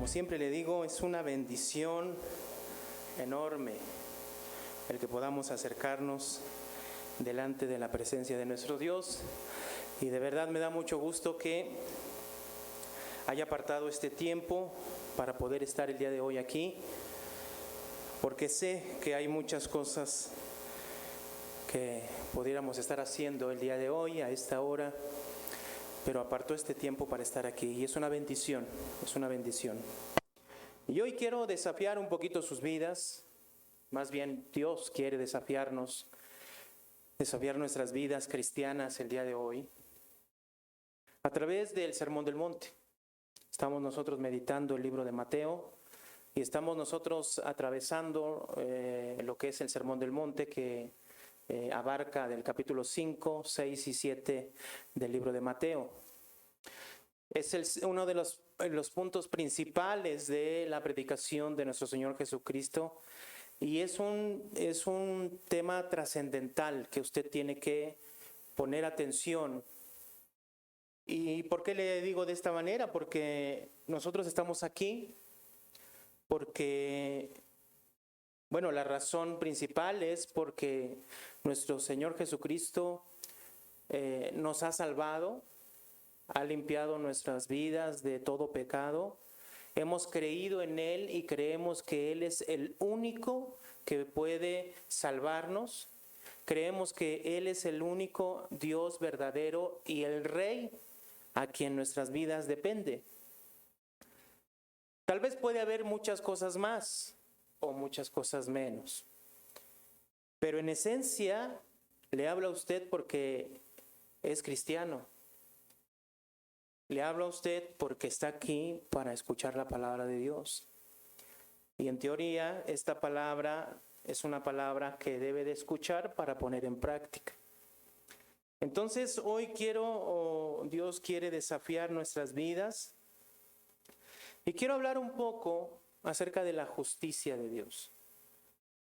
Como siempre le digo, es una bendición enorme el que podamos acercarnos delante de la presencia de nuestro Dios, y de verdad me da mucho gusto que haya apartado este tiempo para poder estar el día de hoy aquí, porque sé que hay muchas cosas que pudiéramos estar haciendo el día de hoy a esta hora, pero apartó este tiempo para estar aquí y es una bendición, es una bendición. Y hoy quiero desafiar un poquito sus vidas, más bien Dios quiere desafiar nuestras vidas cristianas el día de hoy, a través del Sermón del Monte. Estamos nosotros meditando el libro de Mateo y estamos nosotros atravesando lo que es el Sermón del Monte, que abarca del capítulo 5, 6 y 7 del libro de Mateo. Es uno de los puntos principales de la predicación de nuestro Señor Jesucristo, y es un tema trascendental que usted tiene que poner atención. ¿Y por qué le digo de esta manera? Porque nosotros estamos aquí porque, bueno, la razón principal es porque nuestro Señor Jesucristo nos ha salvado, ha limpiado nuestras vidas de todo pecado. Hemos creído en Él y creemos que Él es el único que puede salvarnos. Creemos que Él es el único Dios verdadero y el Rey a quien nuestras vidas depende. Tal vez puede haber muchas cosas más o muchas cosas menos, pero en esencia le habla a usted porque es cristiano. Le habla a usted porque está aquí para escuchar la palabra de Dios. Y en teoría esta palabra es una palabra que debe de escuchar para poner en práctica. Entonces hoy Dios quiere desafiar nuestras vidas y quiero hablar un poco acerca de la justicia de Dios.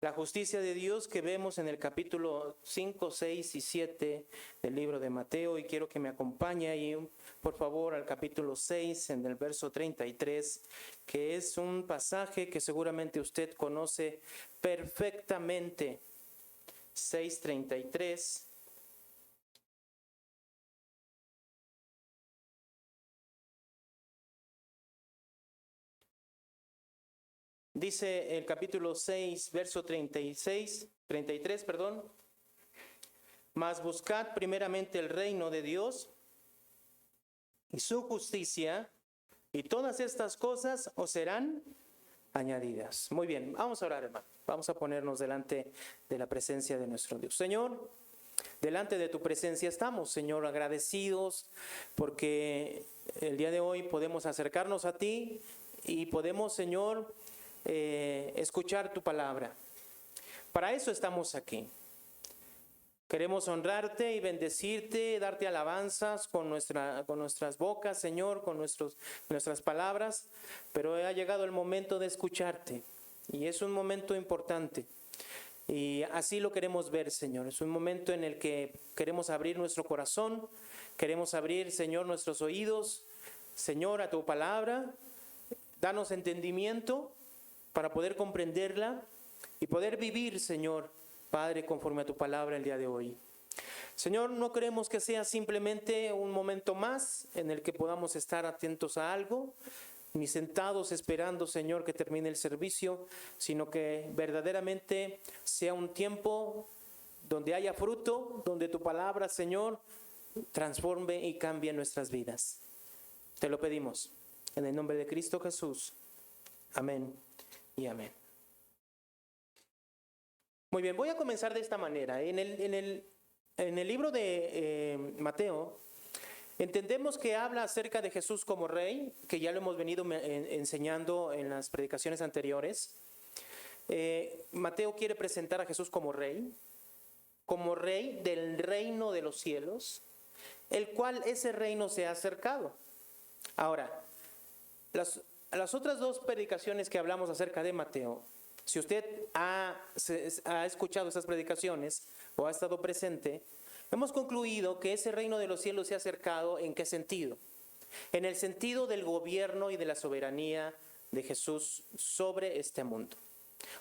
La justicia de Dios que vemos en el capítulo 5, 6 y 7 del libro de Mateo, y quiero que me acompañe ahí, por favor, al capítulo 6, en el verso 33, que es un pasaje que seguramente usted conoce perfectamente. 6:33. Dice el capítulo 6, verso 33, mas buscad primeramente el reino de Dios y su justicia, y todas estas cosas os serán añadidas. Muy bien, vamos a orar, hermano. Vamos a ponernos delante de la presencia de nuestro Dios. Señor, delante de tu presencia estamos, Señor, agradecidos porque el día de hoy podemos acercarnos a ti y podemos, Señor, escuchar tu palabra. Para eso estamos aquí. Queremos honrarte y bendecirte, darte alabanzas con nuestras bocas, Señor, con nuestras palabras, pero ha llegado el momento de escucharte y es un momento importante. Y así lo queremos ver, Señor. Es un momento en el que queremos abrir nuestro corazón, queremos abrir, Señor, nuestros oídos, Señor, a tu palabra. Danos entendimiento para poder comprenderla y poder vivir, Señor, Padre, conforme a tu palabra el día de hoy. Señor, no queremos que sea simplemente un momento más en el que podamos estar atentos a algo, ni sentados esperando, Señor, que termine el servicio, sino que verdaderamente sea un tiempo donde haya fruto, donde tu palabra, Señor, transforme y cambie nuestras vidas. Te lo pedimos en el nombre de Cristo Jesús. Amén y amén. Muy bien, voy a comenzar de esta manera. En el libro de Mateo, entendemos que habla acerca de Jesús como rey, que ya lo hemos venido enseñando en las predicaciones anteriores. Mateo quiere presentar a Jesús como rey del reino de los cielos, el cual ese reino se ha acercado. Ahora, las otras dos predicaciones que hablamos acerca de Mateo, si usted ha escuchado esas predicaciones o ha estado presente, hemos concluido que ese reino de los cielos se ha acercado. ¿En qué sentido? En el sentido del gobierno y de la soberanía de Jesús sobre este mundo.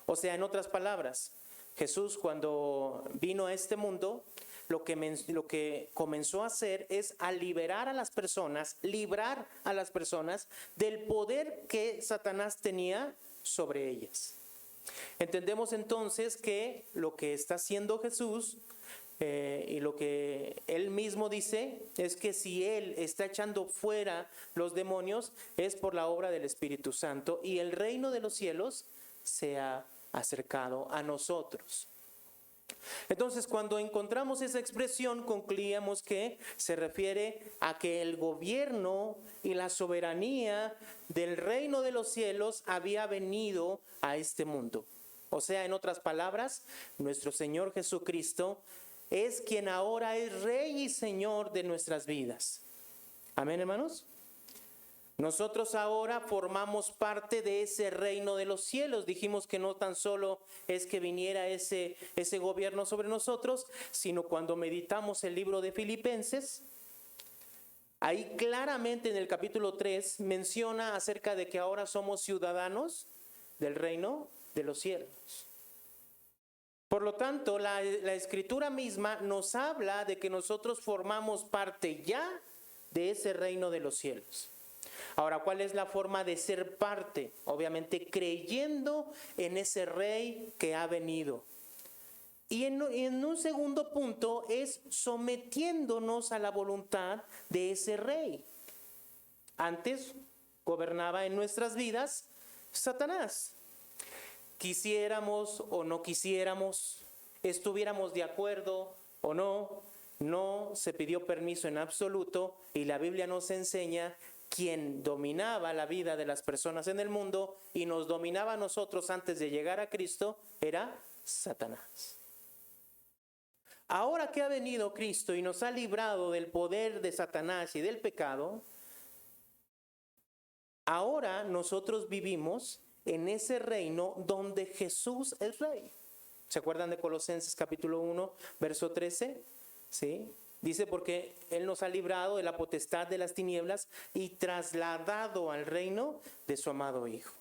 O sea, en otras palabras, Jesús cuando vino a este mundo, lo que comenzó a hacer es a librar a las personas del poder que Satanás tenía sobre ellas. Entendemos entonces que lo que está haciendo Jesús y lo que él mismo dice es que si él está echando fuera los demonios es por la obra del Espíritu Santo y el reino de los cielos se ha acercado a nosotros. Entonces, cuando encontramos esa expresión, concluíamos que se refiere a que el gobierno y la soberanía del reino de los cielos había venido a este mundo. O sea, en otras palabras, nuestro Señor Jesucristo es quien ahora es Rey y Señor de nuestras vidas. Amén, hermanos. Nosotros ahora formamos parte de ese reino de los cielos. Dijimos que no tan solo es que viniera ese gobierno sobre nosotros, sino cuando meditamos el libro de Filipenses, ahí claramente en el capítulo 3 menciona acerca de que ahora somos ciudadanos del reino de los cielos. Por lo tanto, la Escritura misma nos habla de que nosotros formamos parte ya de ese reino de los cielos. Ahora, ¿cuál es la forma de ser parte? Obviamente creyendo en ese Rey que ha venido. Y en un segundo punto es sometiéndonos a la voluntad de ese Rey. Antes gobernaba en nuestras vidas Satanás. Quisiéramos o no quisiéramos, estuviéramos de acuerdo o no, no se pidió permiso en absoluto y la Biblia nos enseña quien dominaba la vida de las personas en el mundo y nos dominaba a nosotros antes de llegar a Cristo era Satanás. Ahora que ha venido Cristo y nos ha librado del poder de Satanás y del pecado, ahora nosotros vivimos en ese reino donde Jesús es Rey. ¿Se acuerdan de Colosenses capítulo 1, verso 13? ¿Sí? Dice, porque Él nos ha librado de la potestad de las tinieblas y trasladado al reino de su amado Hijo.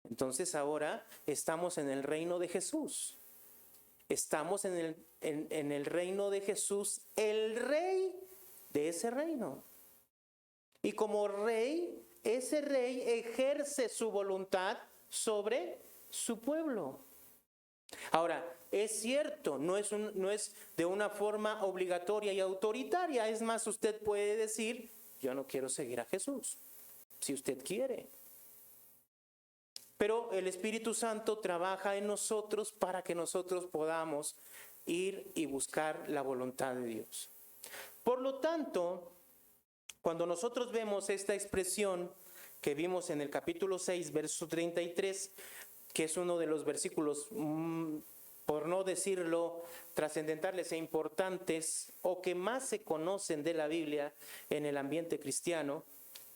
Entonces ahora estamos en el reino de Jesús. Estamos en el reino de Jesús, el Rey de ese reino. Y como Rey, ese Rey ejerce su voluntad sobre su pueblo. Ahora, es cierto, no es de una forma obligatoria y autoritaria. Es más, usted puede decir, yo no quiero seguir a Jesús, si usted quiere. Pero el Espíritu Santo trabaja en nosotros para que nosotros podamos ir y buscar la voluntad de Dios. Por lo tanto, cuando nosotros vemos esta expresión que vimos en el capítulo 6, verso 33, que es uno de los versículos, por no decirlo, trascendentales e importantes, o que más se conocen de la Biblia en el ambiente cristiano,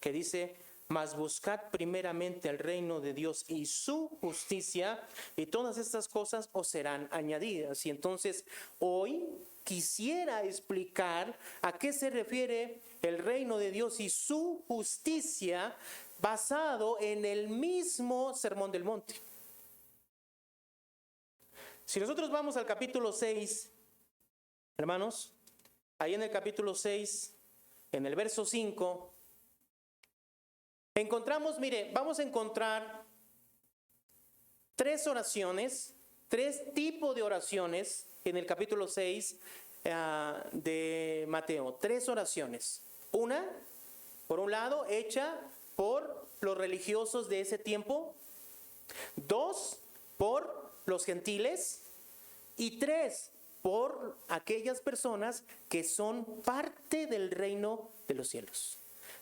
que dice, mas buscad primeramente el reino de Dios y su justicia, y todas estas cosas os serán añadidas. Y entonces, hoy quisiera explicar a qué se refiere el reino de Dios y su justicia, basado en el mismo Sermón del Monte. Si nosotros vamos al capítulo 6, hermanos, ahí en el capítulo 6, en el verso 5, encontramos, vamos a encontrar tres oraciones, tres tipos de oraciones en el capítulo 6 de Mateo. Tres oraciones. Una, por un lado, hecha por los religiosos de ese tiempo. Dos, por los gentiles. Y tres, por aquellas personas que son parte del reino de los cielos.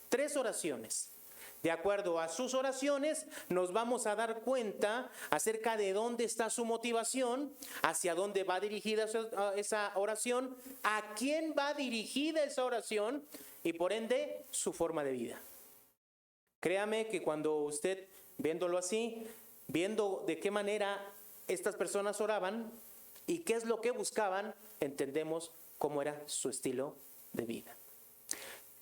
Tres oraciones. De acuerdo a sus oraciones, nos vamos a dar cuenta acerca de dónde está su motivación, hacia dónde va dirigida esa oración, a quién va dirigida esa oración y por ende su forma de vida. Créame que cuando usted, viéndolo así, viendo de qué manera estas personas oraban y qué es lo que buscaban, entendemos cómo era su estilo de vida.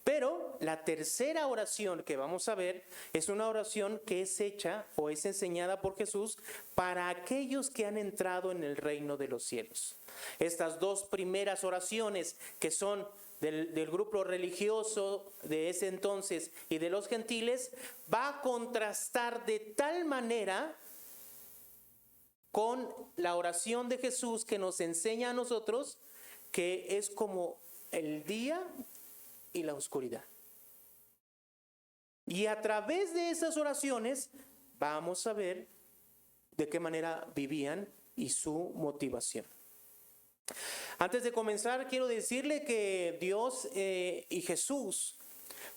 Pero la tercera oración que vamos a ver es una oración que es hecha o es enseñada por Jesús para aquellos que han entrado en el reino de los cielos. Estas dos primeras oraciones que son del grupo religioso de ese entonces y de los gentiles, va a contrastar de tal manera con la oración de Jesús que nos enseña a nosotros que es como el día y la oscuridad. Y a través de esas oraciones vamos a ver de qué manera vivían y su motivación. Antes de comenzar, quiero decirle que Dios y Jesús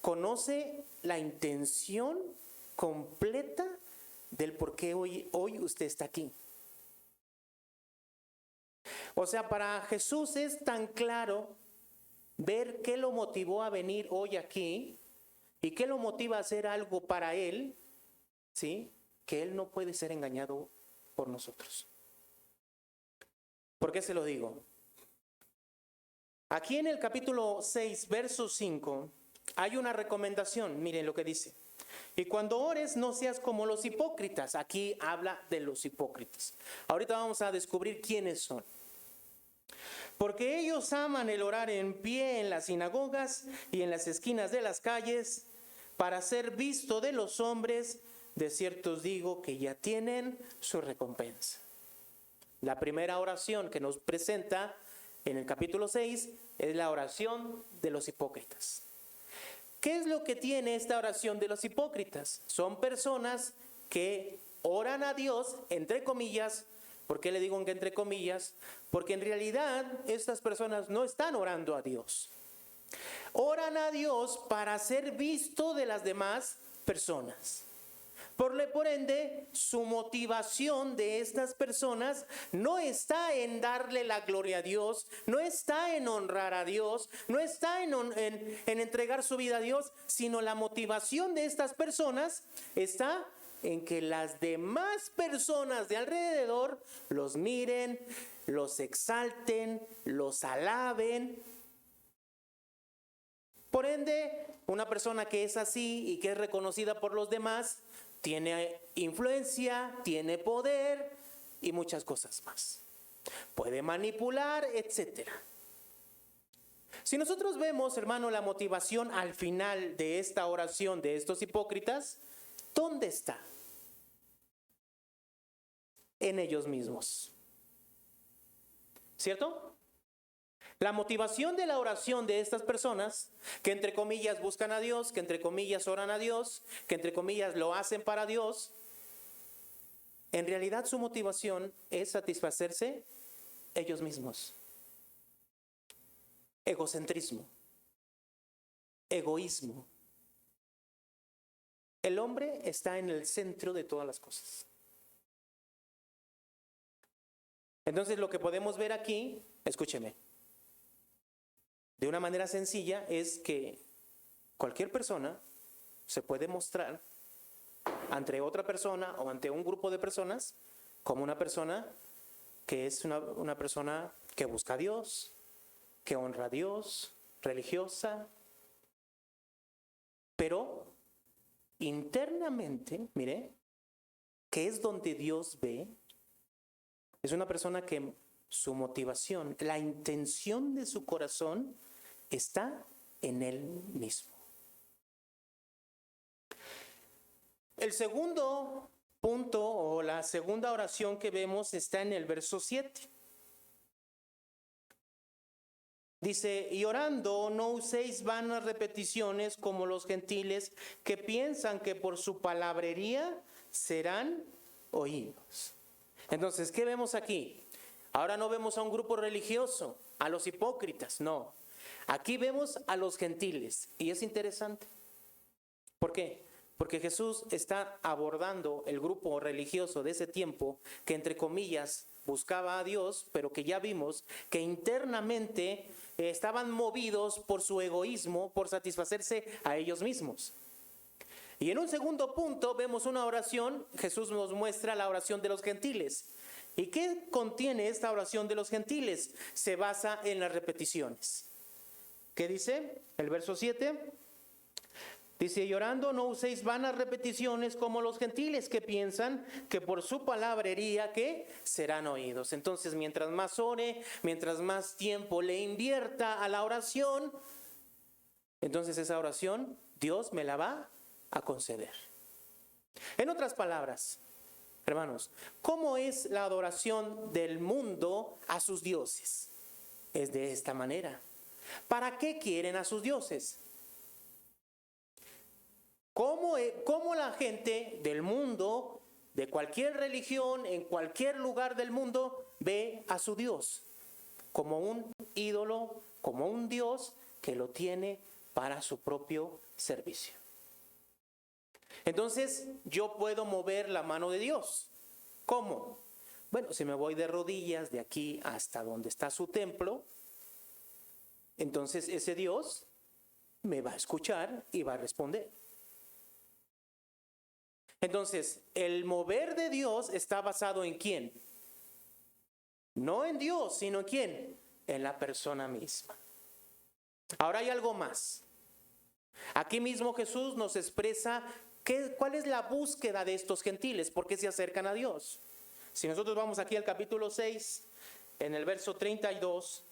conoce la intención completa del por qué hoy usted está aquí. O sea, para Jesús es tan claro ver qué lo motivó a venir hoy aquí y qué lo motiva a hacer algo para Él, ¿sí? Que Él no puede ser engañado por nosotros. ¿Por qué se lo digo? Aquí en el capítulo 6, verso 5, hay una recomendación. Miren lo que dice. Y cuando ores, no seas como los hipócritas. Aquí habla de los hipócritas. Ahorita vamos a descubrir quiénes son. Porque ellos aman el orar en pie en las sinagogas y en las esquinas de las calles para ser visto de los hombres. De cierto os digo que ya tienen su recompensa. La primera oración que nos presenta en el capítulo 6 es la oración de los hipócritas. ¿Qué es lo que tiene esta oración de los hipócritas? Son personas que oran a Dios, entre comillas. ¿Por qué le digo que entre comillas? Porque en realidad estas personas no están orando a Dios. Oran a Dios para ser visto de las demás personas. Por ende, su motivación de estas personas no está en darle la gloria a Dios, no está en honrar a Dios, no está en entregar su vida a Dios, sino la motivación de estas personas está en que las demás personas de alrededor los miren, los exalten, los alaben. Por ende, una persona que es así y que es reconocida por los demás, tiene influencia, tiene poder y muchas cosas más. Puede manipular, etc. Si nosotros vemos, hermano, la motivación al final de esta oración de estos hipócritas, ¿dónde está? En ellos mismos. ¿Cierto? La motivación de la oración de estas personas, que entre comillas buscan a Dios, que entre comillas oran a Dios, que entre comillas lo hacen para Dios, en realidad su motivación es satisfacerse ellos mismos. Egocentrismo, egoísmo. El hombre está en el centro de todas las cosas. Entonces lo que podemos ver aquí, escúcheme, de una manera sencilla es que cualquier persona se puede mostrar ante otra persona o ante un grupo de personas como una persona que es una persona que busca a Dios, que honra a Dios, religiosa, pero internamente, mire, que es donde Dios ve, es una persona que su motivación, la intención de su corazón está en Él mismo. El segundo punto o la segunda oración que vemos está en el verso 7. Dice, y orando no uséis vanas repeticiones como los gentiles que piensan que por su palabrería serán oídos. Entonces, ¿qué vemos aquí? Ahora no vemos a un grupo religioso, a los hipócritas, no. Aquí vemos a los gentiles y es interesante. ¿Por qué? Porque Jesús está abordando el grupo religioso de ese tiempo que entre comillas buscaba a Dios, pero que ya vimos que internamente estaban movidos por su egoísmo, por satisfacerse a ellos mismos. Y en un segundo punto vemos una oración, Jesús nos muestra la oración de los gentiles. ¿Y qué contiene esta oración de los gentiles? Se basa en las repeticiones. ¿Qué dice? El verso 7. Dice, llorando no uséis vanas repeticiones como los gentiles que piensan que por su palabrería que serán oídos. Entonces, mientras más ore, mientras más tiempo le invierta a la oración, entonces esa oración Dios me la va a conceder. En otras palabras, hermanos, ¿cómo es la adoración del mundo a sus dioses? Es de esta manera. ¿Para qué quieren a sus dioses? ¿Cómo la gente del mundo, de cualquier religión, en cualquier lugar del mundo, ve a su Dios? Como un ídolo, como un Dios que lo tiene para su propio servicio. Entonces, yo puedo mover la mano de Dios. ¿Cómo? Bueno, si me voy de rodillas de aquí hasta donde está su templo, entonces ese Dios me va a escuchar y va a responder. Entonces, el mover de Dios está basado ¿en quién? No en Dios, sino ¿en quién? En la persona misma. Ahora hay algo más. Aquí mismo Jesús nos expresa cuál es la búsqueda de estos gentiles, por qué se acercan a Dios. Si nosotros vamos aquí al capítulo 6, en el verso 32,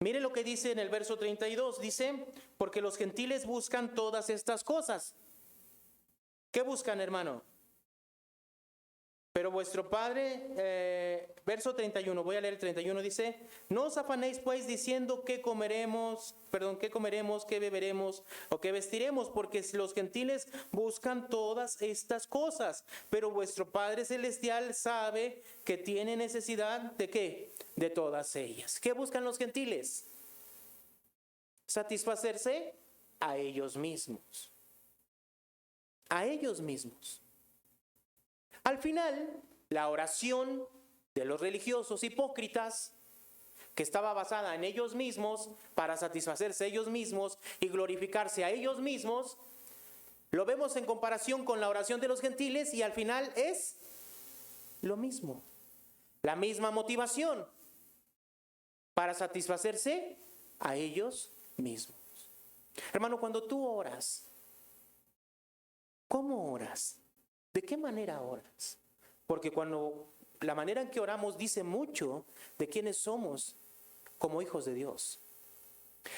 mire lo que dice en el verso 32, dice, porque los gentiles buscan todas estas cosas. ¿Qué buscan, hermano? Pero vuestro Padre, verso 31, voy a leer el 31, dice, no os afanéis pues diciendo qué comeremos, qué beberemos o qué vestiremos, porque los gentiles buscan todas estas cosas, pero vuestro Padre Celestial sabe que tiene necesidad ¿de qué? De todas ellas. ¿Qué buscan los gentiles? Satisfacerse a ellos mismos. A ellos mismos. Al final, la oración de los religiosos hipócritas, que estaba basada en ellos mismos, para satisfacerse a ellos mismos y glorificarse a ellos mismos, lo vemos en comparación con la oración de los gentiles y al final es lo mismo. La misma motivación para satisfacerse a ellos mismos. Hermano, cuando tú oras, ¿cómo oras? ¿De qué manera oras? Porque cuando la manera en que oramos dice mucho de quiénes somos como hijos de Dios.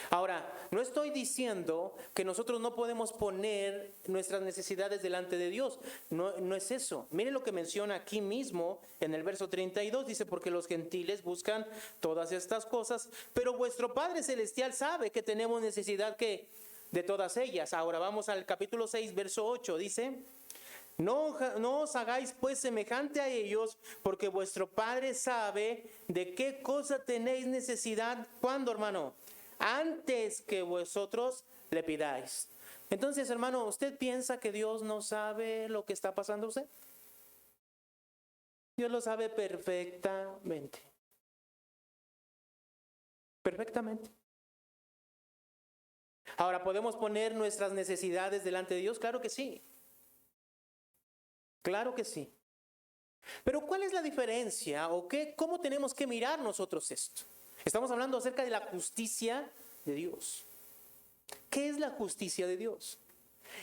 Ahora, no estoy diciendo que nosotros no podemos poner nuestras necesidades delante de Dios. No es eso. Miren lo que menciona aquí mismo en el verso 32. Dice, porque los gentiles buscan todas estas cosas, pero vuestro Padre Celestial sabe que tenemos necesidad de todas ellas. Ahora vamos al capítulo 6, verso 8. Dice, no os hagáis pues semejante a ellos, porque vuestro Padre sabe de qué cosa tenéis necesidad. ¿Cuándo, hermano? Antes que vosotros le pidáis. Entonces, hermano, ¿usted piensa que Dios no sabe lo que está pasando a usted? Dios lo sabe perfectamente. Perfectamente. Ahora, ¿podemos poner nuestras necesidades delante de Dios? Claro que sí. Claro que sí. Pero ¿cuál es la diferencia o cómo tenemos que mirar nosotros esto? Estamos hablando acerca de la justicia de Dios. ¿Qué es la justicia de Dios?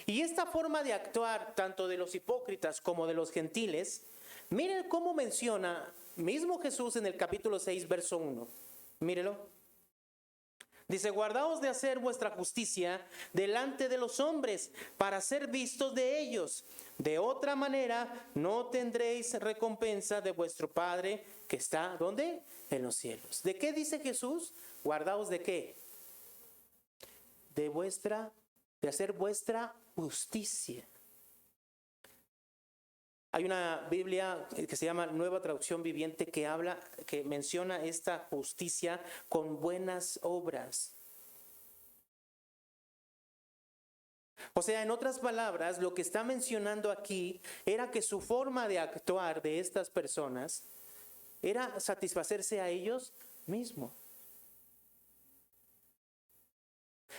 Y esta forma de actuar tanto de los hipócritas como de los gentiles, miren cómo menciona mismo Jesús en el capítulo 6, verso 1. Mírelo. Dice, guardaos de hacer vuestra justicia delante de los hombres para ser vistos de ellos. De otra manera no tendréis recompensa de vuestro Padre que está, ¿dónde? En los cielos. ¿De qué dice Jesús? Guardaos de qué? De hacer vuestra justicia. Hay una Biblia que se llama Nueva Traducción Viviente que menciona esta justicia con buenas obras. O sea, en otras palabras, lo que está mencionando aquí era que su forma de actuar de estas personas era satisfacerse a ellos mismos.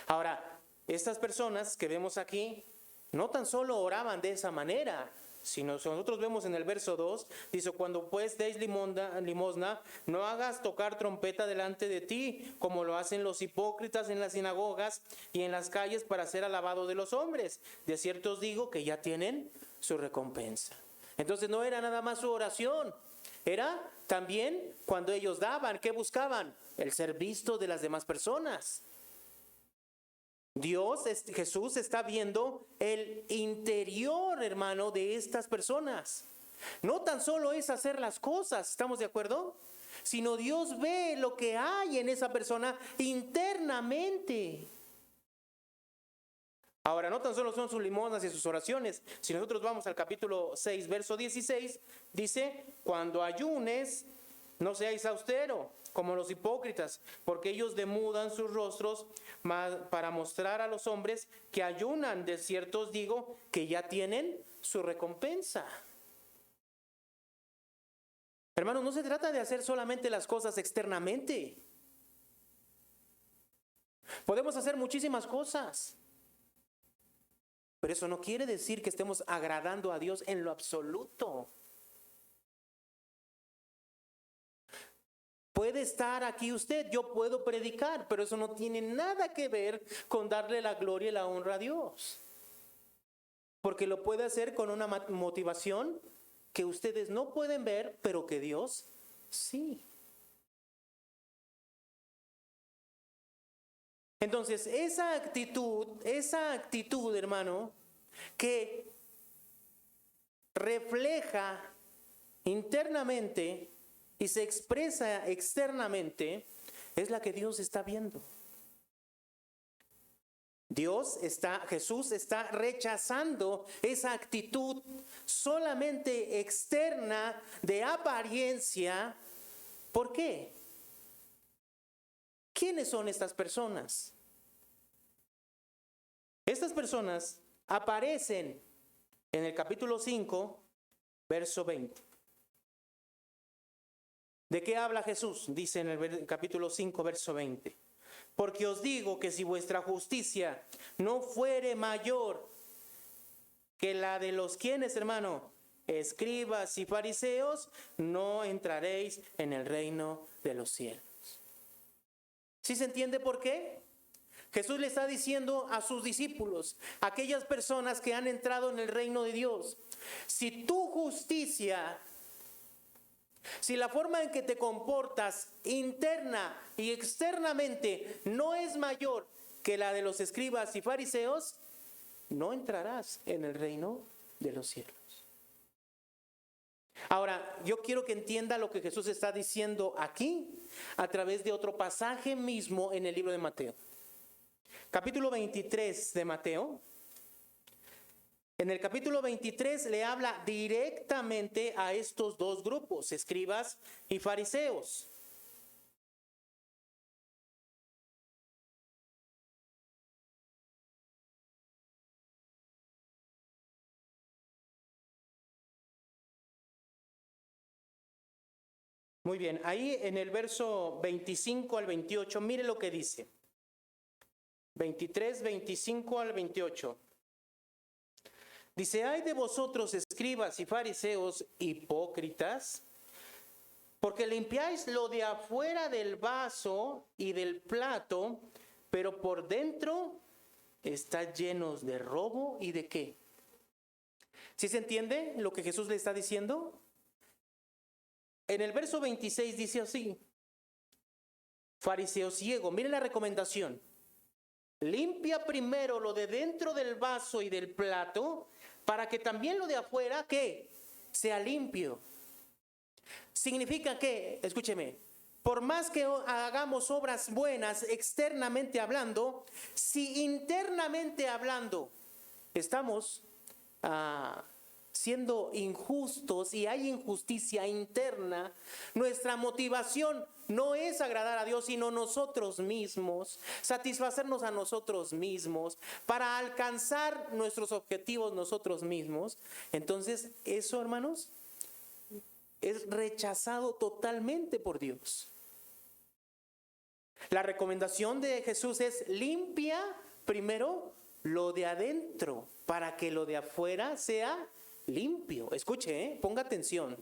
Ahora, estas personas que vemos aquí no tan solo oraban de esa manera, Si nosotros vemos en el verso 2, dice, cuando pues deis limosna, no hagas tocar trompeta delante de ti, como lo hacen los hipócritas en las sinagogas y en las calles para ser alabado de los hombres. De cierto os digo que ya tienen su recompensa. Entonces no era nada más su oración, era también cuando ellos daban, ¿qué buscaban? El ser visto de las demás personas. Jesús está viendo el interior, hermano, de estas personas. No tan solo es hacer las cosas, ¿estamos de acuerdo? Sino Dios ve lo que hay en esa persona internamente. Ahora, no tan solo son sus limosnas y sus oraciones. Si nosotros vamos al capítulo 6, verso 16, dice, cuando ayunes, no seáis austero, como los hipócritas, porque ellos demudan sus rostros para mostrar a los hombres que ayunan. De cierto os digo que ya tienen su recompensa. Hermanos, no se trata de hacer solamente las cosas externamente. Podemos hacer muchísimas cosas, pero eso no quiere decir que estemos agradando a Dios en lo absoluto. Puede estar aquí usted, yo puedo predicar, pero eso no tiene nada que ver con darle la gloria y la honra a Dios. Porque lo puede hacer con una motivación que ustedes no pueden ver, pero que Dios sí. Entonces, esa actitud, hermano, que refleja internamente y se expresa externamente, es la que Dios está viendo. Jesús está rechazando esa actitud solamente externa de apariencia. ¿Por qué? ¿Quiénes son estas personas? Estas personas aparecen en el capítulo 5, verso 20. ¿De qué habla Jesús? Dice en el capítulo 5, verso 20. Porque os digo que si vuestra justicia no fuere mayor que la de los quienes, hermano, escribas y fariseos, no entraréis en el reino de los cielos. ¿Sí se entiende por qué? Jesús le está diciendo a sus discípulos, aquellas personas que han entrado en el reino de Dios, si tu justicia, si la forma en que te comportas interna y externamente no es mayor que la de los escribas y fariseos, no entrarás en el reino de los cielos. Ahora, yo quiero que entienda lo que Jesús está diciendo aquí a través de otro pasaje mismo en el libro de Mateo. Capítulo 23 de Mateo. En el capítulo 23 le habla directamente a estos dos grupos, escribas y fariseos. Muy bien, ahí en el verso 25 al 28, mire lo que dice. 23, 25 al 28. Dice, ay de vosotros escribas y fariseos hipócritas, porque limpiáis lo de afuera del vaso y del plato, pero por dentro está llenos de robo y de qué. ¿Sí se entiende lo que Jesús le está diciendo? En el verso 26 dice así, fariseo ciego, miren la recomendación. Limpia primero lo de dentro del vaso y del plato, para que también lo de afuera, ¿qué? Sea limpio. Significa que, escúcheme, por más que hagamos obras buenas externamente hablando, si internamente hablando estamos siendo injustos y hay injusticia interna, nuestra motivación no es agradar a Dios, sino nosotros mismos, satisfacernos a nosotros mismos, para alcanzar nuestros objetivos nosotros mismos. Entonces, eso, hermanos, es rechazado totalmente por Dios. La recomendación de Jesús es limpia primero lo de adentro, para que lo de afuera sea limpio. Escuche, ponga atención.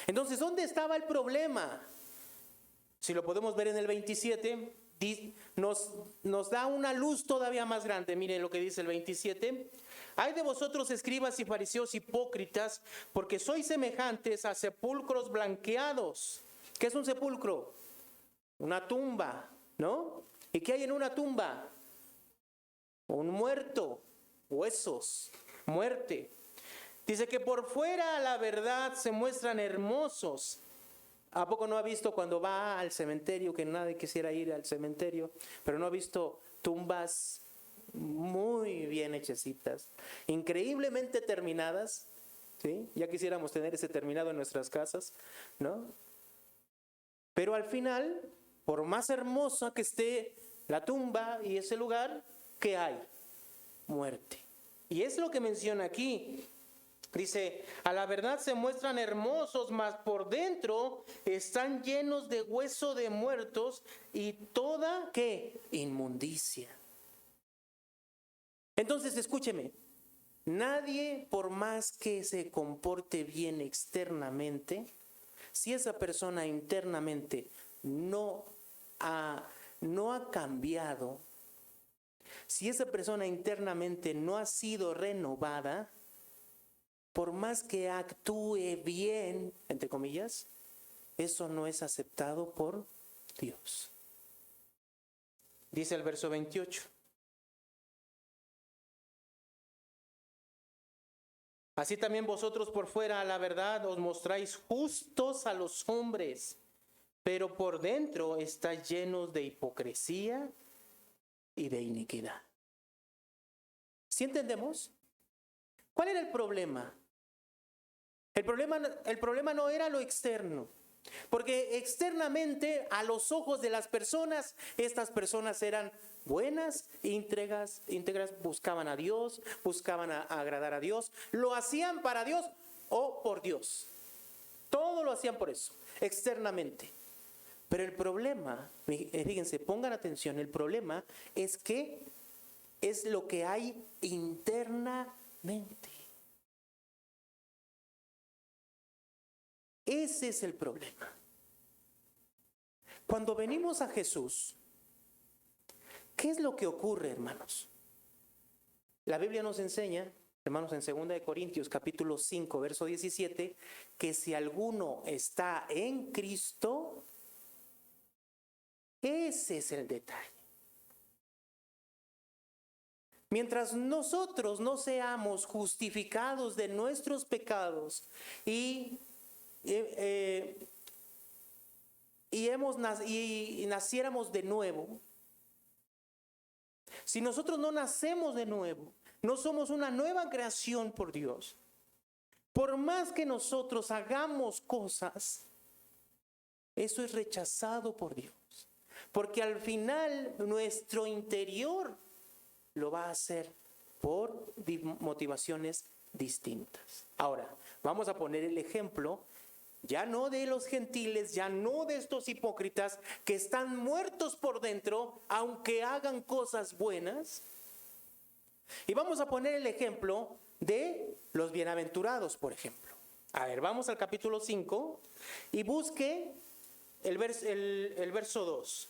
Entonces, ¿dónde estaba el problema? Si lo podemos ver en el 27, nos da una luz todavía más grande. Miren lo que dice el 27. Ay de vosotros, escribas y fariseos hipócritas, porque sois semejantes a sepulcros blanqueados. ¿Qué es un sepulcro? Una tumba, ¿no? ¿Y qué hay en una tumba? Un muerto, huesos, muerte. Dice que por fuera la verdad se muestran hermosos. ¿A poco no ha visto cuando va al cementerio, que nadie quisiera ir al cementerio, pero no ha visto tumbas muy bien hechecitas, increíblemente terminadas? ¿Sí? Ya quisiéramos tener ese terminado en nuestras casas, ¿no? Pero al final, por más hermosa que esté la tumba y ese lugar, ¿qué hay? Muerte. Y es lo que menciona aquí. Dice, a la verdad se muestran hermosos, mas por dentro están llenos de hueso de muertos y toda, ¿qué? Inmundicia. Entonces, escúcheme, nadie, por más que se comporte bien externamente, si esa persona internamente no ha cambiado, si esa persona internamente no ha sido renovada, por más que actúe bien, entre comillas, eso no es aceptado por Dios. Dice el verso 28. Así también vosotros por fuera, a la verdad, os mostráis justos a los hombres, pero por dentro estáis llenos de hipocresía y de iniquidad. ¿Sí entendemos? ¿Cuál era el problema? El problema no era lo externo, porque externamente a los ojos de las personas, estas personas eran buenas, íntegras, buscaban a Dios, buscaban agradar a Dios, lo hacían para Dios o por Dios. Todo lo hacían por eso, externamente. Pero el problema, fíjense, pongan atención, el problema es que es lo que hay internamente. Ese es el problema. Cuando venimos a Jesús, ¿qué es lo que ocurre, hermanos? La Biblia nos enseña, hermanos, en 2 Corintios capítulo 5, verso 17, que si alguno está en Cristo, ese es el detalle. Mientras nosotros no seamos justificados de nuestros pecados y naciéramos de nuevo, si nosotros no nacemos de nuevo, no somos una nueva creación por Dios, por más que nosotros hagamos cosas, eso es rechazado por Dios, porque al final nuestro interior lo va a hacer por motivaciones distintas. Ahora, vamos a poner el ejemplo ya no de los gentiles, ya no de estos hipócritas que están muertos por dentro, aunque hagan cosas buenas. Y vamos a poner el ejemplo de los bienaventurados, por ejemplo. A ver, vamos al capítulo 5 y busque el verso 2.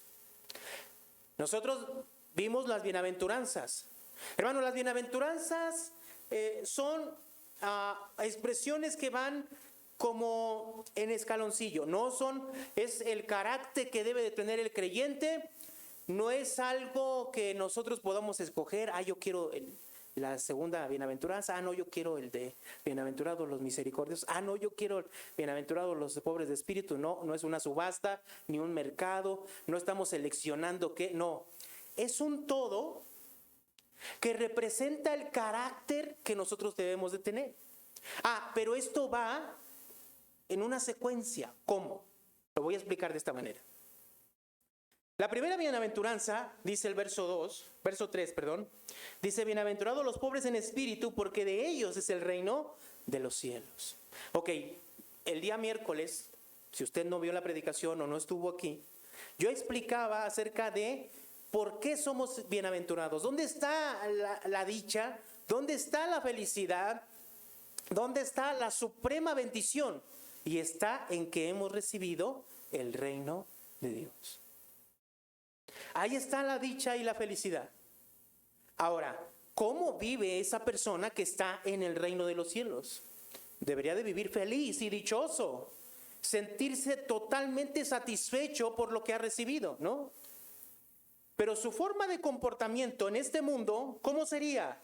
Nosotros vimos las bienaventuranzas. Hermanos, las bienaventuranzas son expresiones que van como en escaloncillo, es el carácter que debe de tener el creyente, no es algo que nosotros podamos escoger, yo quiero la segunda bienaventuranza, no, yo quiero el de bienaventurados los misericordiosos, no, yo quiero bienaventurados los pobres de espíritu, no es una subasta, ni un mercado, no estamos seleccionando no, es un todo que representa el carácter que nosotros debemos de tener. Pero esto va en una secuencia. ¿Cómo? Lo voy a explicar de esta manera. La primera bienaventuranza, dice el verso 3, dice, bienaventurados los pobres en espíritu, porque de ellos es el reino de los cielos. Ok, el día miércoles, si usted no vio la predicación o no estuvo aquí, yo explicaba acerca de por qué somos bienaventurados. ¿Dónde está la dicha? ¿Dónde está la felicidad? ¿Dónde está la suprema bendición? Y está en que hemos recibido el reino de Dios. Ahí está la dicha y la felicidad. Ahora, ¿cómo vive esa persona que está en el reino de los cielos? Debería de vivir feliz y dichoso, sentirse totalmente satisfecho por lo que ha recibido, ¿no? Pero su forma de comportamiento en este mundo, ¿cómo sería?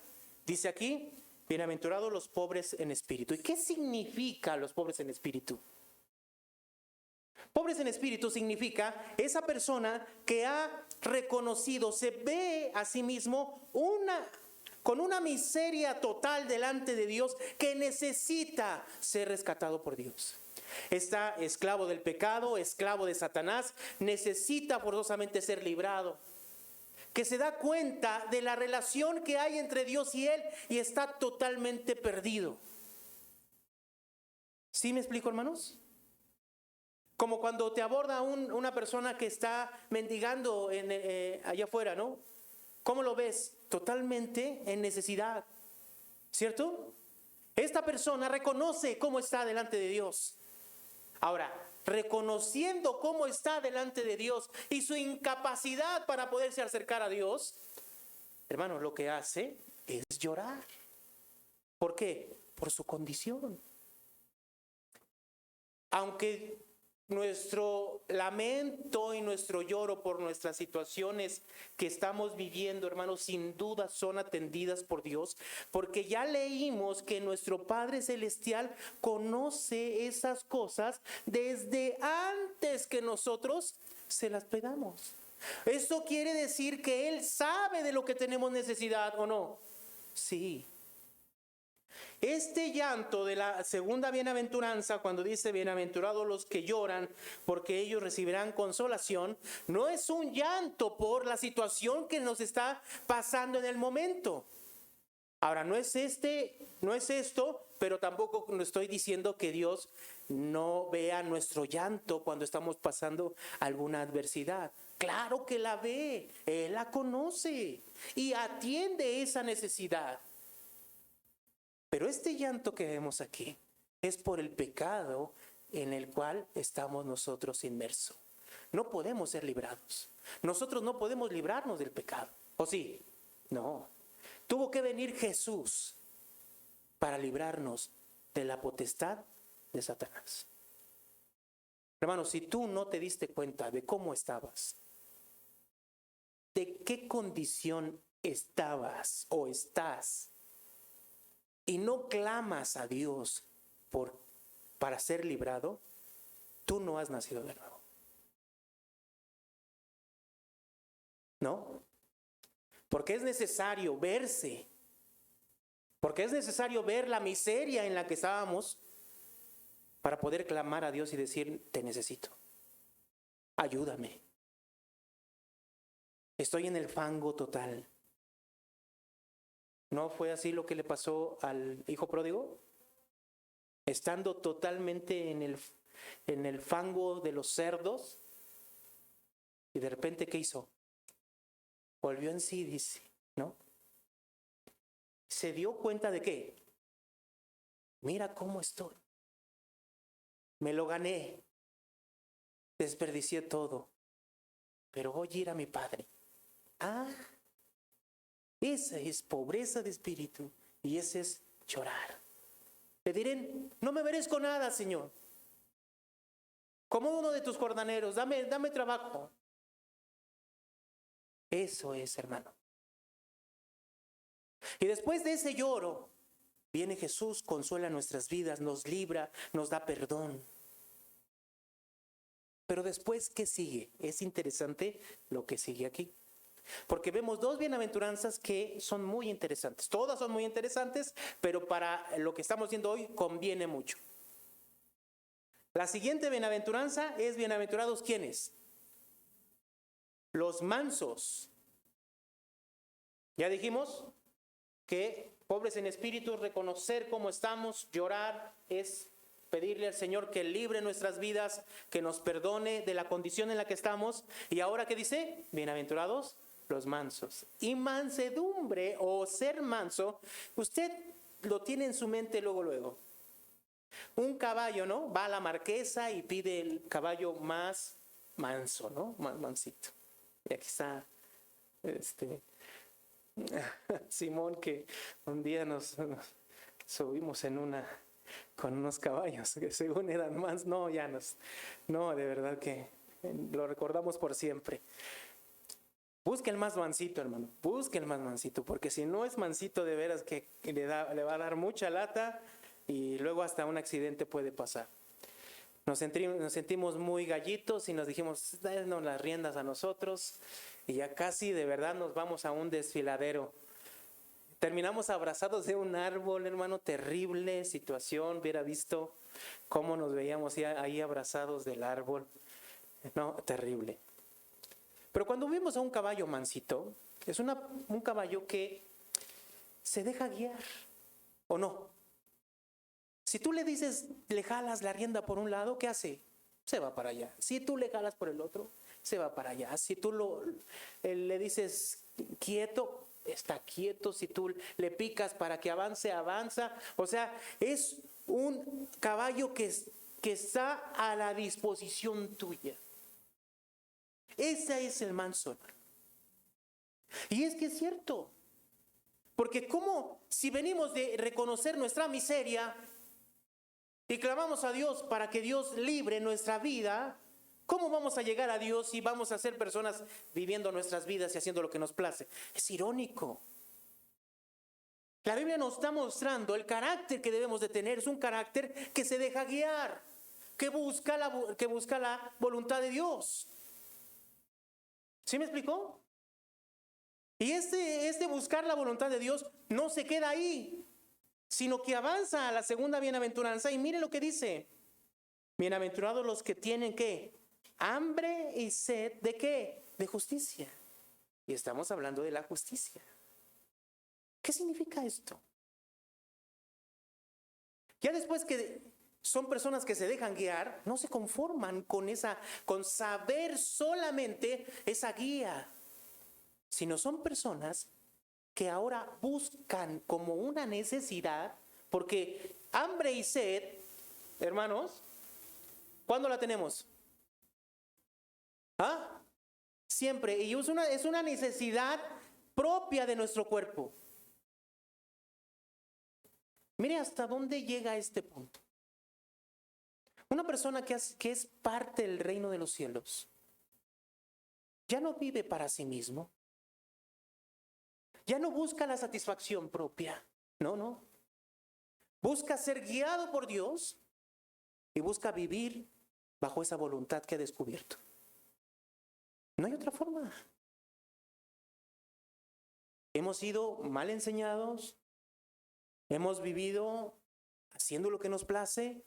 Dice aquí, bienaventurados los pobres en espíritu. ¿Y qué significa los pobres en espíritu? Pobres en espíritu significa esa persona que ha reconocido, se ve a sí mismo con una miseria total delante de Dios, que necesita ser rescatado por Dios. Está esclavo del pecado, esclavo de Satanás, necesita forzosamente ser librado. Que se da cuenta de la relación que hay entre Dios y él y está totalmente perdido. ¿Sí me explico, hermanos? Como cuando te aborda una persona que está mendigando allá afuera, ¿no? ¿Cómo lo ves? Totalmente en necesidad, ¿cierto? Esta persona reconoce cómo está delante de Dios. Ahora, reconociendo cómo está delante de Dios y su incapacidad para poderse acercar a Dios, hermano, lo que hace es llorar. ¿Por qué? Por su condición. Aunque nuestro lamento y nuestro lloro por nuestras situaciones que estamos viviendo, hermanos, sin duda son atendidas por Dios, porque ya leímos que nuestro Padre Celestial conoce esas cosas desde antes que nosotros se las pedamos. ¿Esto quiere decir que Él sabe de lo que tenemos necesidad o no? Sí. Este llanto de la segunda bienaventuranza, cuando dice bienaventurados los que lloran porque ellos recibirán consolación, no es un llanto por la situación que nos está pasando en el momento. Ahora, no es esto, pero tampoco estoy diciendo que Dios no vea nuestro llanto cuando estamos pasando alguna adversidad. Claro que la ve, Él la conoce y atiende esa necesidad. Pero este llanto que vemos aquí es por el pecado en el cual estamos nosotros inmersos. No podemos ser librados. Nosotros no podemos librarnos del pecado. ¿O sí? No. Tuvo que venir Jesús para librarnos de la potestad de Satanás. Hermano, si tú no te diste cuenta de cómo estabas, de qué condición estabas o estás, y no clamas a Dios para ser librado, tú no has nacido de nuevo. ¿No? Porque es necesario verse, porque es necesario ver la miseria en la que estábamos para poder clamar a Dios y decir, te necesito, ayúdame. Estoy en el fango total. ¿No fue así lo que le pasó al hijo pródigo? Estando totalmente en el fango de los cerdos, y de repente, ¿qué hizo? Volvió en sí, dice, ¿no? Se dio cuenta de qué. Mira cómo estoy. Me lo gané. Desperdicié todo. Pero voy a ir a mi Padre. Esa es pobreza de espíritu y ese es llorar. Le diré, no me merezco nada, Señor. Como uno de tus jornaleros, dame trabajo. Eso es, hermano. Y después de ese lloro, viene Jesús, consuela nuestras vidas, nos libra, nos da perdón. Pero después, ¿qué sigue? Es interesante lo que sigue aquí. Porque vemos dos bienaventuranzas que son muy interesantes. Todas son muy interesantes, pero para lo que estamos viendo hoy conviene mucho. La siguiente bienaventuranza es bienaventurados ¿quiénes? Los mansos. Ya dijimos que pobres en espíritu, reconocer cómo estamos, llorar, es pedirle al Señor que libre nuestras vidas, que nos perdone de la condición en la que estamos. Y ahora, ¿qué dice? Bienaventurados los mansos. Y mansedumbre o ser manso, usted lo tiene en su mente luego. Un caballo, ¿no? Va a la marquesa y pide el caballo más manso, ¿no? Más mansito. Y aquí está Simón, que un día nos subimos con unos caballos que según eran más, no, de verdad que lo recordamos por siempre. Busque el más mansito, hermano, busque el más mansito, porque si no es mansito de veras que le va a dar mucha lata y luego hasta un accidente puede pasar. Nos sentimos muy gallitos y nos dijimos, danos las riendas a nosotros, y ya casi de verdad nos vamos a un desfiladero. Terminamos abrazados de un árbol, hermano, terrible situación. Hubiera visto cómo nos veíamos ahí abrazados del árbol. No, terrible. Pero cuando vimos a un caballo mansito, es un caballo que se deja guiar, ¿o no? Si tú le dices, le jalas la rienda por un lado, ¿qué hace? Se va para allá. Si tú le jalas por el otro, se va para allá. Si tú le dices quieto, está quieto. Si tú le picas para que avance, avanza. O sea, es un caballo que está a la disposición tuya. Ese es el manso. Y es que es cierto. Porque como si venimos de reconocer nuestra miseria y clamamos a Dios para que Dios libre nuestra vida, ¿cómo vamos a llegar a Dios si vamos a ser personas viviendo nuestras vidas y haciendo lo que nos place? Es irónico. La Biblia nos está mostrando el carácter que debemos de tener. Es un carácter que se deja guiar, que busca la voluntad de Dios. ¿Sí me explicó? Y este buscar la voluntad de Dios no se queda ahí, sino que avanza a la segunda bienaventuranza. Y mire lo que dice: bienaventurados los que tienen ¿qué? Hambre y sed ¿de qué? De justicia. Y estamos hablando de la justicia. ¿Qué significa esto? Ya después que son personas que se dejan guiar, no se conforman con saber solamente esa guía, sino son personas que ahora buscan como una necesidad, porque hambre y sed, hermanos, ¿cuándo la tenemos? ¿Ah? Siempre. Y es una necesidad propia de nuestro cuerpo. Mire hasta dónde llega este punto. Una persona que es parte del reino de los cielos ya no vive para sí mismo. Ya no busca la satisfacción propia. No. Busca ser guiado por Dios y busca vivir bajo esa voluntad que ha descubierto. No hay otra forma. Hemos sido mal enseñados. Hemos vivido haciendo lo que nos place,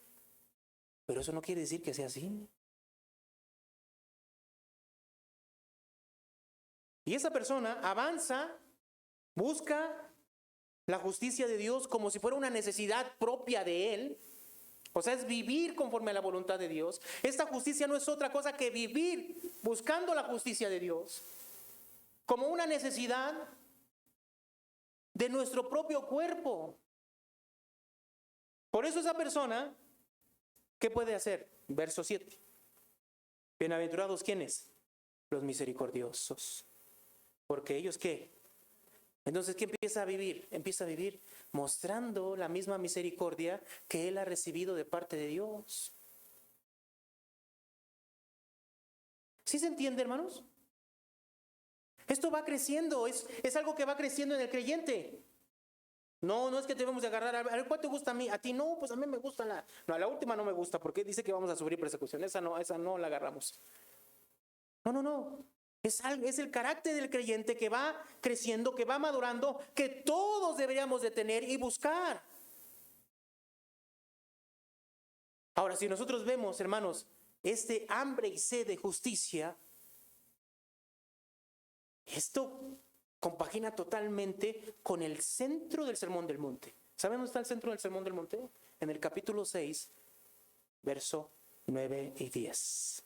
pero eso no quiere decir que sea así. Y esa persona avanza, busca la justicia de Dios como si fuera una necesidad propia de él. O sea, es vivir conforme a la voluntad de Dios. Esta justicia no es otra cosa que vivir buscando la justicia de Dios como una necesidad de nuestro propio cuerpo. Por eso esa persona, ¿qué puede hacer? Verso 7. Bienaventurados, ¿quiénes? Los misericordiosos. Porque ellos, ¿qué? Entonces, ¿qué empieza a vivir? Empieza a vivir mostrando la misma misericordia que él ha recibido de parte de Dios. ¿Sí se entiende, hermanos? Esto va creciendo, es algo que va creciendo en el creyente. No es que debemos de agarrar, a ver, ¿cuál te gusta a mí? A ti no, pues a mí me gusta la última no me gusta, porque dice que vamos a sufrir persecución, esa no la agarramos. No. Es el carácter del creyente que va creciendo, que va madurando, que todos deberíamos de tener y buscar. Ahora, si nosotros vemos, hermanos, este hambre y sed de justicia, esto compagina totalmente con el centro del Sermón del Monte. ¿Saben dónde está el centro del Sermón del Monte? En el capítulo 6, verso 9 y 10.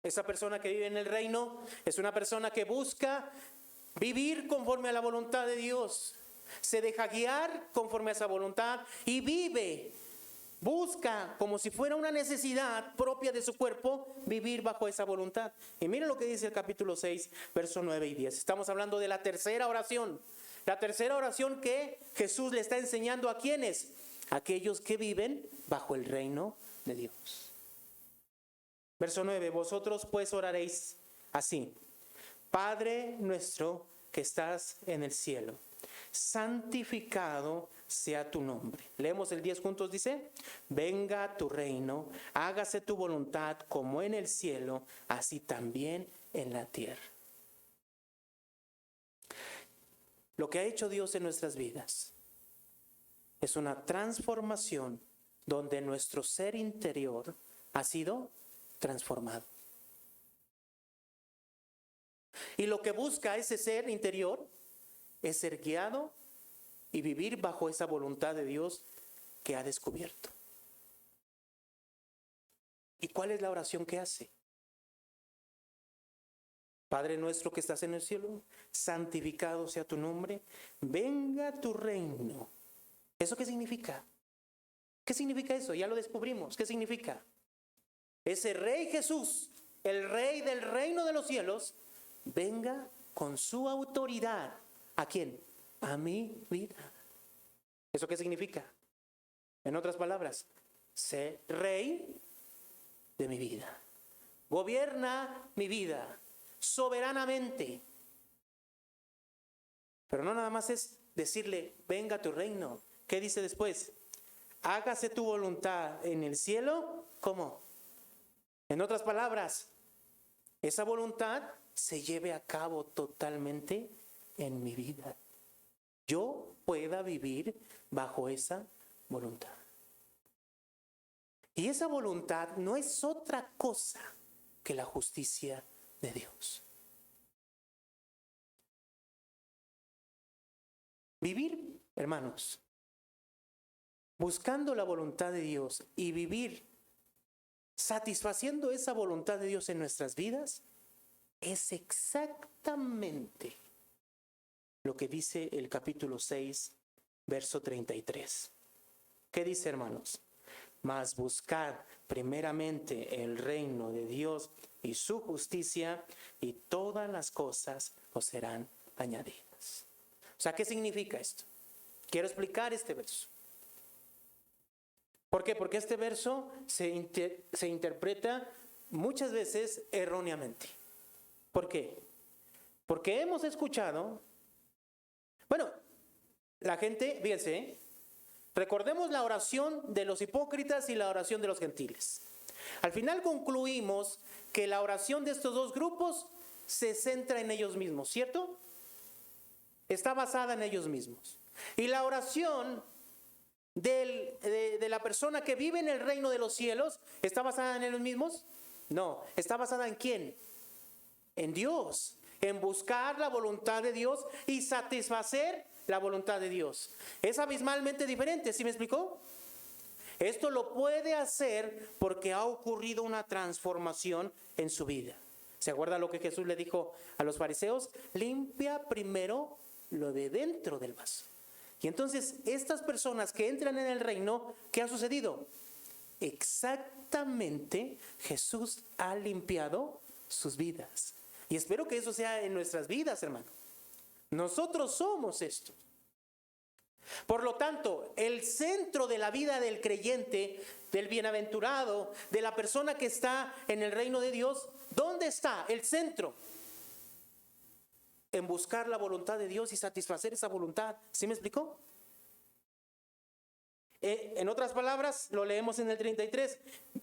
Esa persona que vive en el reino es una persona que busca vivir conforme a la voluntad de Dios. se deja guiar conforme a esa voluntad y vive, busca como si fuera una necesidad propia de su cuerpo, vivir bajo esa voluntad. Y miren lo que dice el capítulo 6, versos 9 y 10. Estamos hablando de la tercera oración. La tercera oración que Jesús le está enseñando a ¿quiénes? Aquellos que viven bajo el reino de Dios. Verso 9, vosotros pues oraréis así: Padre nuestro que estás en el cielo, santificado sea tu nombre. Leemos el 10 juntos, dice: venga tu reino, hágase tu voluntad como en el cielo, así también en la tierra. Lo que ha hecho Dios en nuestras vidas es una transformación donde nuestro ser interior ha sido transformado. Y lo que busca ese ser interior es ser guiado y vivir bajo esa voluntad de Dios que ha descubierto. ¿Y cuál es la oración que hace? Padre nuestro que estás en el cielo, santificado sea tu nombre, venga tu reino. ¿Eso qué significa? ¿Qué significa eso? Ya lo descubrimos. ¿Qué significa? Ese Rey Jesús, el Rey del reino de los cielos, venga con su autoridad. ¿A quién? A mi vida. ¿Eso qué significa? En otras palabras, sé Rey de mi vida. Gobierna mi vida soberanamente. Pero no nada más es decirle, venga tu reino. ¿Qué dice después? Hágase tu voluntad en el cielo. ¿Cómo? En otras palabras, esa voluntad se lleve a cabo totalmente en mi vida. Yo pueda vivir bajo esa voluntad. Y esa voluntad no es otra cosa que la justicia de Dios. Vivir, hermanos, buscando la voluntad de Dios y vivir satisfaciendo esa voluntad de Dios en nuestras vidas es exactamente lo que dice el capítulo 6, verso 33. ¿Qué dice, hermanos? Mas buscad primeramente el reino de Dios y su justicia, y todas las cosas os serán añadidas. O sea, ¿qué significa esto? Quiero explicar este verso. ¿Por qué? Porque este verso se interpreta muchas veces erróneamente. ¿Por qué? Porque hemos escuchado, bueno, la gente, fíjense, recordemos la oración de los hipócritas y la oración de los gentiles. Al final concluimos que la oración de estos dos grupos se centra en ellos mismos, ¿cierto? Está basada en ellos mismos. Y la oración de la persona que vive en el reino de los cielos, ¿está basada en ellos mismos? No. ¿Está basada en quién? En Dios. En buscar la voluntad de Dios y satisfacer la voluntad de Dios. Es abismalmente diferente, ¿sí me explicó? Esto lo puede hacer porque ha ocurrido una transformación en su vida. ¿Se acuerda lo que Jesús le dijo a los fariseos? Limpia primero lo de dentro del vaso. Y entonces estas personas que entran en el reino, ¿qué ha sucedido? Exactamente, Jesús ha limpiado sus vidas. Y espero que eso sea en nuestras vidas, hermano. Nosotros somos esto. Por lo tanto, el centro de la vida del creyente, del bienaventurado, de la persona que está en el reino de Dios, ¿dónde está el centro? En buscar la voluntad de Dios y satisfacer esa voluntad. ¿Sí me explicó? En otras palabras, lo leemos en el 33,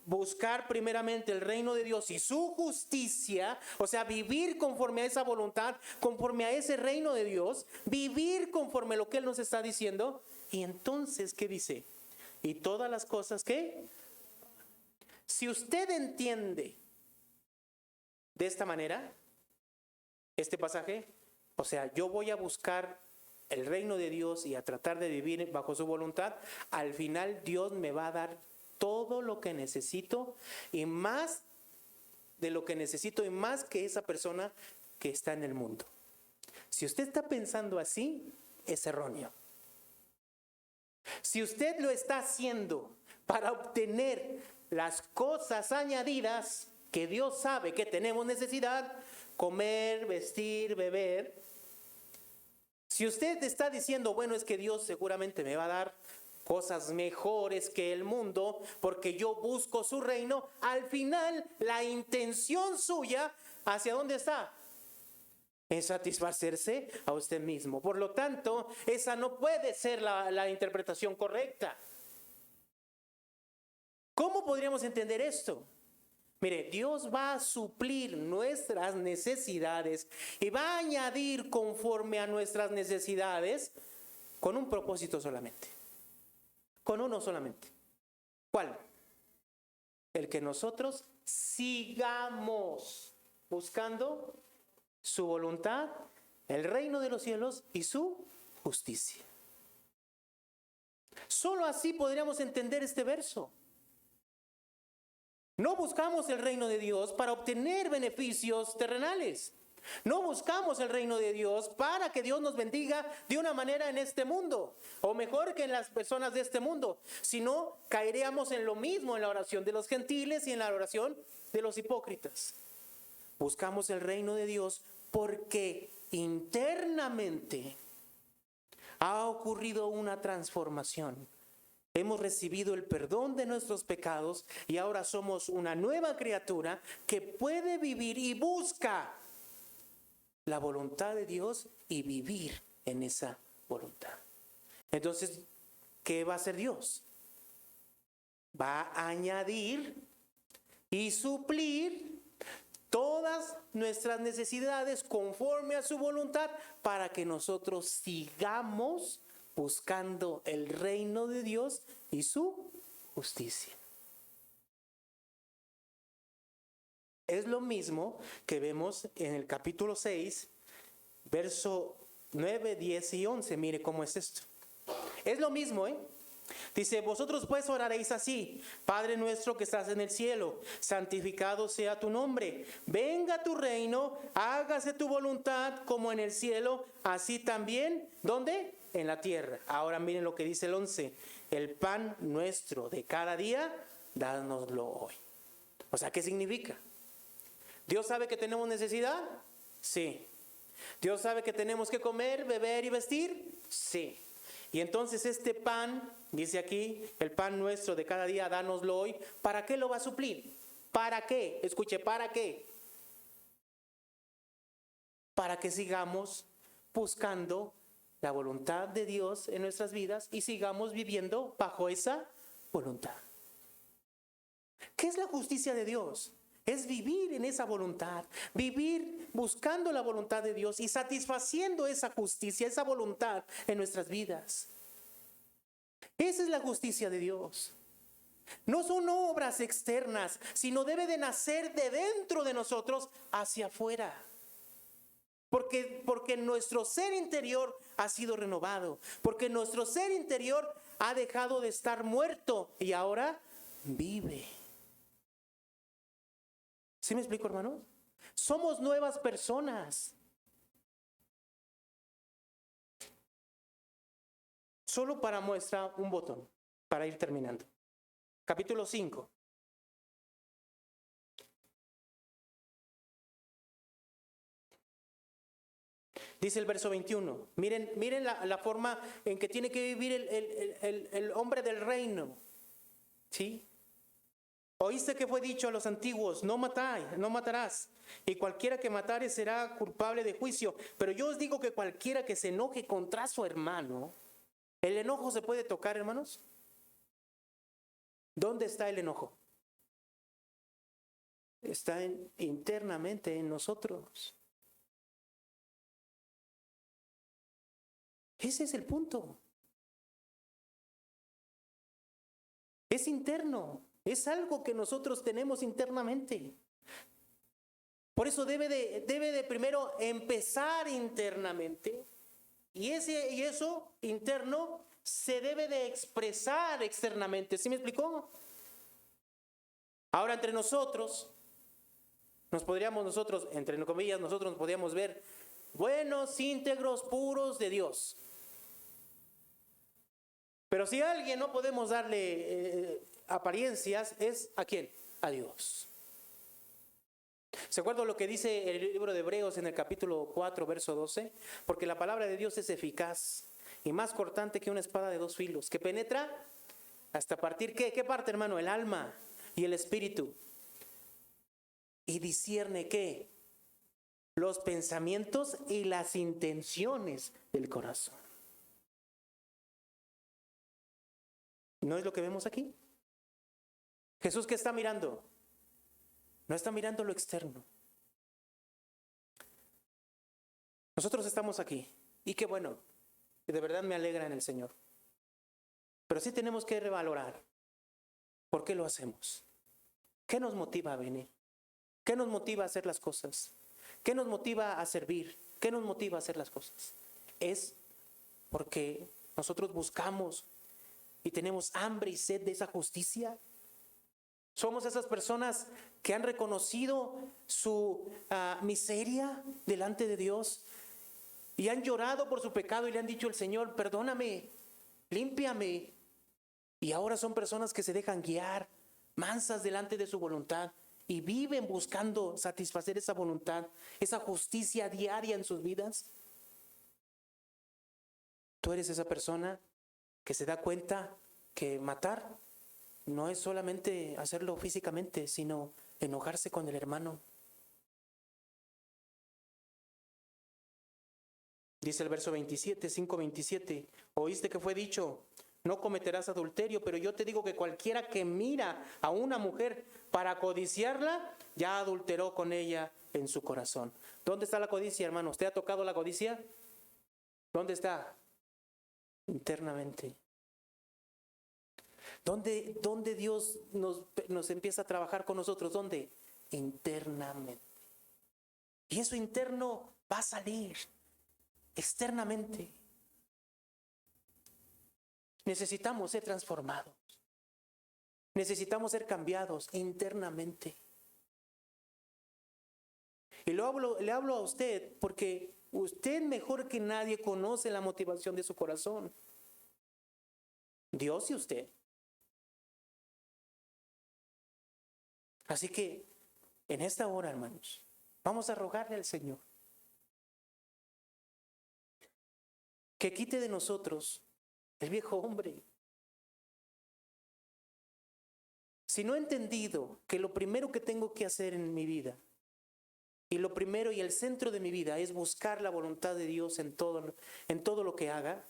buscar primeramente el reino de Dios y su justicia, o sea, vivir conforme a esa voluntad, conforme a ese reino de Dios, vivir conforme a lo que Él nos está diciendo. Y entonces, ¿qué dice? Y todas las cosas que, si usted entiende de esta manera, este pasaje, o sea, yo voy a buscar el reino de Dios y a tratar de vivir bajo su voluntad, al final Dios me va a dar todo lo que necesito y más de lo que necesito y más que esa persona que está en el mundo. Si usted está pensando así, es erróneo. Si usted lo está haciendo para obtener las cosas añadidas que Dios sabe que tenemos necesidad, comer, vestir, beber, si usted está diciendo, bueno, es que Dios seguramente me va a dar cosas mejores que el mundo porque yo busco su reino, al final la intención suya, ¿hacia dónde está? En satisfacerse a usted mismo. Por lo tanto, esa no puede ser la interpretación correcta. ¿Cómo podríamos entender esto? Mire, Dios va a suplir nuestras necesidades y va a añadir conforme a nuestras necesidades con un propósito solamente. Con uno solamente. ¿Cuál? El que nosotros sigamos buscando su voluntad, el reino de los cielos y su justicia. Solo así podríamos entender este verso. No buscamos el reino de Dios para obtener beneficios terrenales. No buscamos el reino de Dios para que Dios nos bendiga de una manera en este mundo, o mejor que en las personas de este mundo, sino caeríamos en lo mismo en la oración de los gentiles y en la oración de los hipócritas. Buscamos el reino de Dios porque internamente ha ocurrido una transformación. Hemos recibido el perdón de nuestros pecados y ahora somos una nueva criatura que puede vivir y busca la voluntad de Dios y vivir en esa voluntad. Entonces, ¿qué va a hacer Dios? Va a añadir y suplir todas nuestras necesidades conforme a su voluntad para que nosotros sigamos buscando el reino de Dios y su justicia. Es lo mismo que vemos en el capítulo 6, verso 9, 10 y 11. Mire cómo es esto. Es lo mismo, Dice, vosotros pues oraréis así: Padre nuestro que estás en el cielo, santificado sea tu nombre. Venga tu reino, hágase tu voluntad como en el cielo, así también, ¿dónde? En la tierra. Ahora miren lo que dice el 11. El pan nuestro de cada día, dánoslo hoy. O sea, ¿qué significa? ¿Dios sabe que tenemos necesidad? Sí. ¿Dios sabe que tenemos que comer, beber y vestir? Sí. Y entonces este pan, dice aquí, el pan nuestro de cada día, dánoslo hoy. ¿Para qué lo va a suplir? ¿Para qué? Escuche, ¿para qué? Para que sigamos buscando la voluntad de Dios en nuestras vidas y sigamos viviendo bajo esa voluntad. ¿Qué es la justicia de Dios? Es vivir en esa voluntad, vivir buscando la voluntad de Dios y satisfaciendo esa justicia, esa voluntad en nuestras vidas. Esa es la justicia de Dios. No son obras externas, sino debe de nacer de dentro de nosotros hacia afuera. Porque nuestro ser interior ha sido renovado, porque nuestro ser interior ha dejado de estar muerto y ahora vive. ¿Sí me explico, hermanos? Somos nuevas personas. Solo para muestra un botón, para ir terminando. Capítulo 5. Dice el verso 21. Miren la forma en que tiene que vivir el hombre del reino. ¿Sí? Oíste que fue dicho a los antiguos: no matarás, y cualquiera que matare será culpable de juicio. Pero yo os digo que cualquiera que se enoje contra su hermano, ¿el enojo se puede tocar, hermanos? ¿Dónde está el enojo? Está internamente en nosotros. Ese es el punto. Es interno. Es algo que nosotros tenemos internamente. Por eso debe de primero empezar internamente. Y eso interno se debe de expresar externamente. ¿Sí me explicó? Ahora entre nosotros, entre comillas, nosotros nos podríamos ver buenos, íntegros, puros de Dios. Pero si a alguien no podemos darle apariencias, ¿es a quién? A Dios. ¿Se acuerdan lo que dice el libro de Hebreos en el capítulo 4, verso 12? Porque la palabra de Dios es eficaz y más cortante que una espada de dos filos, que penetra hasta partir, ¿qué parte, hermano? El alma y el espíritu. Y discierne, ¿qué? Los pensamientos y las intenciones del corazón. ¿No es lo que vemos aquí? Jesús, ¿qué está mirando? No está mirando lo externo. Nosotros estamos aquí y qué bueno, que de verdad me alegra en el Señor. Pero sí tenemos que revalorar por qué lo hacemos. ¿Qué nos motiva a venir? ¿Qué nos motiva a hacer las cosas? ¿Qué nos motiva a servir? ¿Qué nos motiva a hacer las cosas? Es porque nosotros buscamos y tenemos hambre y sed de esa justicia. Somos esas personas que han reconocido su miseria delante de Dios y han llorado por su pecado y le han dicho al Señor, perdóname, límpiame. Y ahora son personas que se dejan guiar, mansas delante de su voluntad y viven buscando satisfacer esa voluntad, esa justicia diaria en sus vidas. Tú eres esa persona que se da cuenta que matar no es solamente hacerlo físicamente, sino enojarse con el hermano. Dice el verso 27, 5:27, oíste que fue dicho, no cometerás adulterio, pero yo te digo que cualquiera que mira a una mujer para codiciarla, ya adulteró con ella en su corazón. ¿Dónde está la codicia, hermano? ¿Usted ha tocado la codicia? ¿Dónde está? Internamente. ¿Dónde Dios nos empieza a trabajar con nosotros? ¿Dónde? Internamente. Y eso interno va a salir externamente. Necesitamos ser transformados. Necesitamos ser cambiados internamente. Y le hablo a usted porque usted mejor que nadie conoce la motivación de su corazón. Dios y usted. Así que en esta hora, hermanos, vamos a rogarle al Señor que quite de nosotros el viejo hombre. Si no he entendido que lo primero que tengo que hacer en mi vida, y lo primero y el centro de mi vida es buscar la voluntad de Dios en todo lo que haga,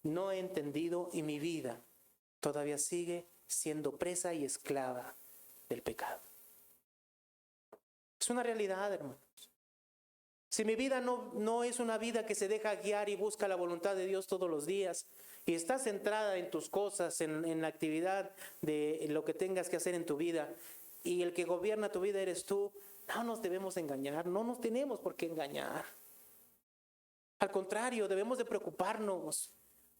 no he entendido y mi vida todavía sigue siendo presa y esclava del pecado. Es una realidad, hermanos. Si mi vida no es una vida que se deja guiar y busca la voluntad de Dios todos los días y está centrada en tus cosas, en la actividad de lo que tengas que hacer en tu vida y el que gobierna tu vida eres tú, no nos debemos engañar, no nos tenemos por qué engañar. Al contrario, debemos de preocuparnos,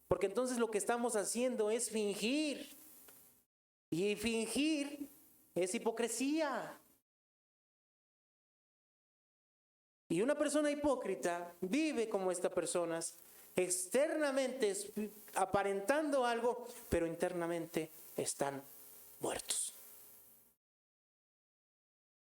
porque entonces lo que estamos haciendo es fingir y fingir es hipocresía. Y una persona hipócrita vive como estas personas, externamente aparentando algo, pero internamente están muertos.